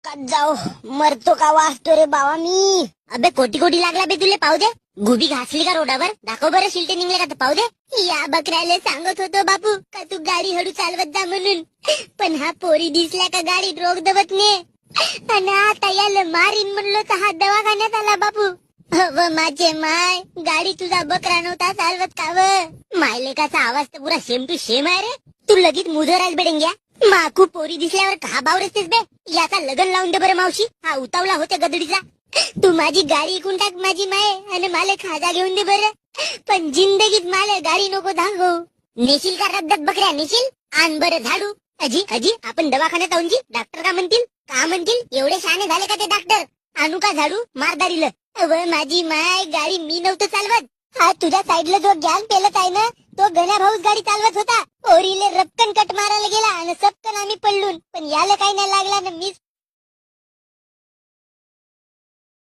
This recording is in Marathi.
नरकात जाओ, मरतो का वाचतो रे बाबा मी. अबे कोटी कोटी लागला बे तुले, पाहू दे. गुबी घासली का रोडावर, दाखव बरं शिलटे निघले का तर पाहू दे. या बकऱ्याला सांगत होतो बापू का तू गाडी हळू चालवत जा म्हणून, पण हा पोरी दिसल्या का गाडी रोक दवत ने, आणि आता याला मारीन म्हणलो तर हा दवाखान्यात आला बापू. अव माझे माय, गाडी तुझा बकरा नव्हता चालवत का व. मायलेकाचा आवाज तर पुरा सेम टू सेम आहे रे. तू लगेच मुजराज बेडेंग्या. माकू पोरी दिसल्यावर का बावरतेस बे. याचा लग्न लावून दे बरं मावशी, हा उतावला होते गदडीचा. तू माझी गाडी इकून टाक माझी माय, आणि मला खाजा घेऊन दे बरं, पण जिंदगीत मला गाडी नको दाखव. नेशील का रद्दत बकऱ्या नेशील. आण बरं झाडू. अजी अजी आपण दवाखान्यात आऊन जी, डॉक्टर का म्हणतील एवढे शहाणे झाले का ते डॉक्टर. आणू का झाडू, मारदारीला. अव माझी माय, गाडी मी नव्हतं चालवत. हा तुझ्या साईडला जो गॅन पेलत आहे ना, तो गण्या भाऊच गाडी चालवत होता. ओरीले रपकन कट मारायला गेला आणि सबकन आम्ही पडलून, पण याला काही नाही लागला ना मीच